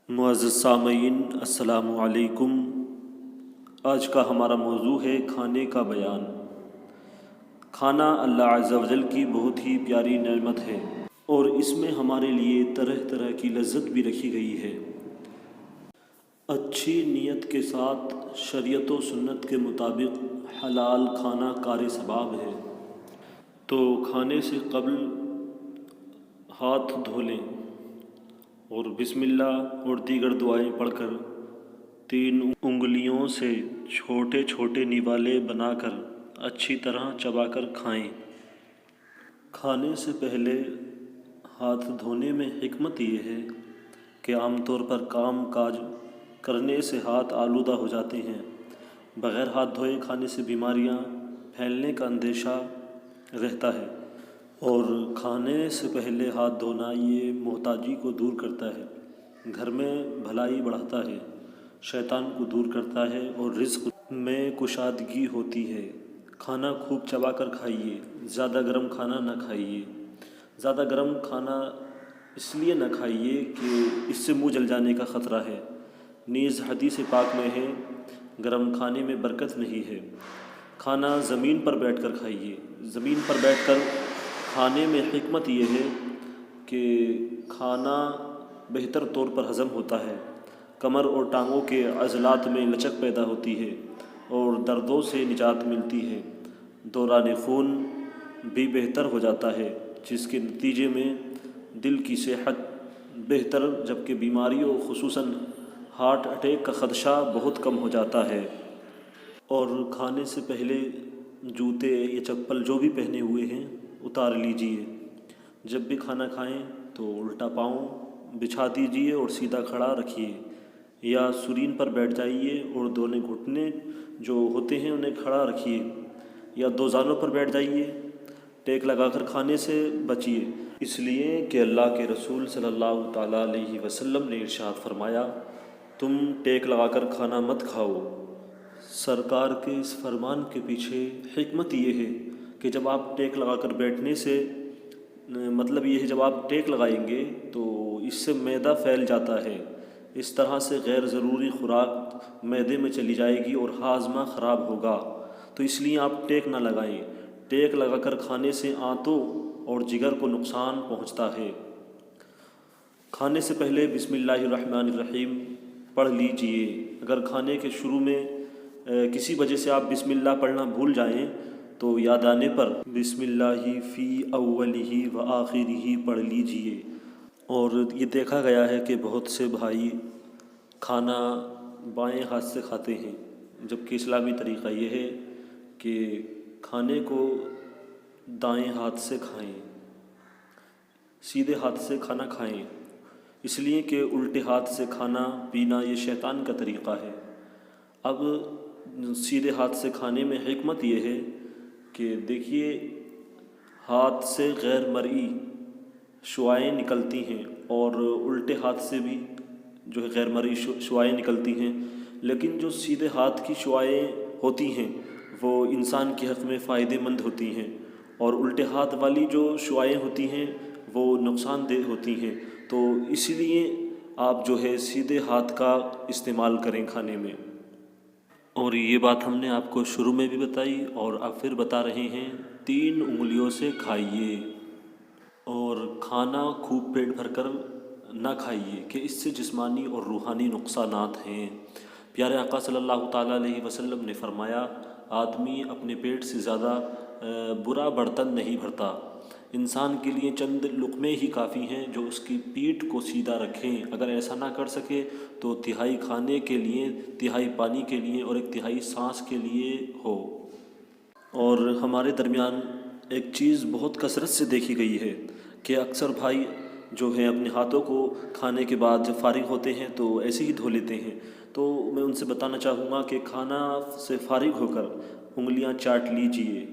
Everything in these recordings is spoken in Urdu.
معزز سامعین، السلام علیکم۔ آج کا ہمارا موضوع ہے کھانے کا بیان۔ کھانا اللہ عز و جل کی بہت ہی پیاری نعمت ہے اور اس میں ہمارے لیے طرح طرح کی لذت بھی رکھی گئی ہے۔ اچھی نیت کے ساتھ شریعت و سنت کے مطابق حلال کھانا کار ثواب ہے، تو کھانے سے قبل ہاتھ دھو لیں اور بسم اللہ اور دیگر دعائیں پڑھ کر 3 انگلیوں سے چھوٹے چھوٹے نوالے بنا کر اچھی طرح چبا کر کھائیں۔ کھانے سے پہلے ہاتھ دھونے میں حکمت یہ ہے کہ عام طور پر کام کاج کرنے سے ہاتھ آلودہ ہو جاتے ہیں۔ بغیر ہاتھ دھوئے کھانے سے بیماریاں پھیلنے کا اندیشہ رہتا ہے، اور کھانے سے پہلے ہاتھ دھونا یہ محتاجی کو دور کرتا ہے، گھر میں بھلائی بڑھاتا ہے، شیطان کو دور کرتا ہے اور رزق میں کشادگی ہوتی ہے۔ کھانا خوب چبا کر کھائیے، زیادہ گرم کھانا نہ کھائیے۔ زیادہ گرم کھانا اس لیے نہ کھائیے کہ اس سے منہ جل جانے کا خطرہ ہے، نیز حدیث پاک میں ہے گرم کھانے میں برکت نہیں ہے۔ کھانا زمین پر بیٹھ کر کھائیے۔ زمین پر بیٹھ کر کھانے میں حکمت یہ ہے کہ کھانا بہتر طور پر ہضم ہوتا ہے، کمر اور ٹانگوں کے عضلات میں لچک پیدا ہوتی ہے اور دردوں سے نجات ملتی ہے۔ دوران خون بھی بہتر ہو جاتا ہے، جس کے نتیجے میں دل کی صحت بہتر، جبکہ بیماریوں خصوصاً ہارٹ اٹیک کا خدشہ بہت کم ہو جاتا ہے۔ اور کھانے سے پہلے جوتے یا چپل جو بھی پہنے ہوئے ہیں اتار لیجئے۔ جب بھی کھانا کھائیں تو الٹا پاؤں بچھا دیجئے اور سیدھا کھڑا رکھیے، یا سرین پر بیٹھ جائیے اور دونوں گھٹنے جو ہوتے ہیں انہیں کھڑا رکھیے، یا 2 زانوں پر بیٹھ جائیے۔ ٹیک لگا کر کھانے سے بچیے، اس لیے کہ اللہ کے رسول صلی اللہ تعالیٰ علیہ وسلم نے ارشاد فرمایا، تم ٹیک لگا کر کھانا مت کھاؤ۔ سرکار کے اس فرمان کے پیچھے حکمت یہ ہے کہ جب آپ ٹیک لگا کر بیٹھنے سے مطلب یہ ہے جب آپ ٹیک لگائیں گے تو اس سے معدہ پھیل جاتا ہے، اس طرح سے غیر ضروری خوراک معدے میں چلی جائے گی اور ہاضمہ خراب ہوگا، تو اس لیے آپ ٹیک نہ لگائیں۔ ٹیک لگا کر کھانے سے آنتوں اور جگر کو نقصان پہنچتا ہے۔ کھانے سے پہلے بسم اللہ الرحمن الرحیم پڑھ لیجئے۔ اگر کھانے کے شروع میں کسی وجہ سے آپ بسم اللہ پڑھنا بھول جائیں تو یاد آنے پر بسم اللہ فی اولہ و آخرہ پڑھ لیجئے۔ اور یہ دیکھا گیا ہے کہ بہت سے بھائی کھانا بائیں ہاتھ سے کھاتے ہیں، جبکہ اسلامی طریقہ یہ ہے کہ کھانے کو دائیں ہاتھ سے کھائیں، سیدھے ہاتھ سے کھانا کھائیں، اس لیے کہ الٹے ہاتھ سے کھانا پینا یہ شیطان کا طریقہ ہے۔ اب سیدھے ہاتھ سے کھانے میں حکمت یہ ہے کہ دیکھیے ہاتھ سے غیر مرئی شعاعیں نکلتی ہیں اور الٹے ہاتھ سے بھی جو ہے غیر مرئی شعاعیں نکلتی ہیں، لیکن جو سیدھے ہاتھ کی شعاعیں ہوتی ہیں وہ انسان کے حق میں فائدہ مند ہوتی ہیں، اور الٹے ہاتھ والی جو شعاعیں ہوتی ہیں وہ نقصان دہ ہوتی ہیں۔ تو اسی لیے آپ جو ہے سیدھے ہاتھ کا استعمال کریں کھانے میں۔ اور یہ بات ہم نے آپ کو شروع میں بھی بتائی اور اب پھر بتا رہے ہیں، 3 انگلیوں سے کھائیے اور کھانا خوب پیٹ بھر کر نہ کھائیے کہ اس سے جسمانی اور روحانی نقصانات ہیں۔ پیارے آقا صلی اللہ تعالیٰ علیہ وسلم نے فرمایا، آدمی اپنے پیٹ سے زیادہ برا برتن نہیں بھرتا۔ انسان کے لیے چند لقمے ہی کافی ہیں جو اس کی پیٹھ کو سیدھا رکھیں۔ اگر ایسا نہ کر سکے تو تہائی کھانے کے لیے، تہائی پانی کے لیے اور 1/3 سانس کے لیے ہو۔ اور ہمارے درمیان ایک چیز بہت کثرت سے دیکھی گئی ہے کہ اکثر بھائی جو ہیں اپنے ہاتھوں کو کھانے کے بعد جب فارغ ہوتے ہیں تو ایسے ہی دھو لیتے ہیں۔ تو میں ان سے بتانا چاہوں گا کہ کھانا سے فارغ ہو کر انگلیاں چاٹ لیجئے،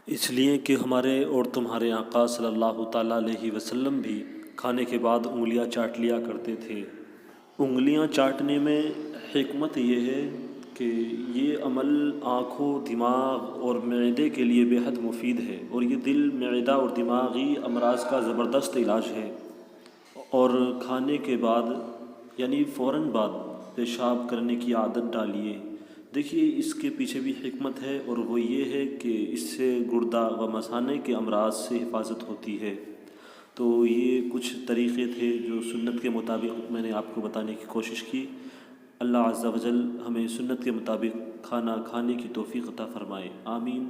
اس لیے کہ ہمارے اور تمہارے آقا صلی اللہ تعالیٰ علیہ وسلم بھی کھانے کے بعد انگلیاں چاٹ لیا کرتے تھے۔ انگلیاں چاٹنے میں حکمت یہ ہے کہ یہ عمل آنکھوں، دماغ اور معدے کے لیے بے حد مفید ہے، اور یہ دل، معدہ اور دماغی امراض کا زبردست علاج ہے۔ اور کھانے کے بعد یعنی فوراً بعد پیشاب کرنے کی عادت ڈالیے۔ دیکھیے اس کے پیچھے بھی حکمت ہے، اور وہ یہ ہے کہ اس سے گردہ و مثانے کے امراض سے حفاظت ہوتی ہے۔ تو یہ کچھ طریقے تھے جو سنت کے مطابق میں نے آپ کو بتانے کی کوشش کی۔ اللہ عز و جل ہمیں سنت کے مطابق کھانا کھانے کی توفیق عطا فرمائے، آمین۔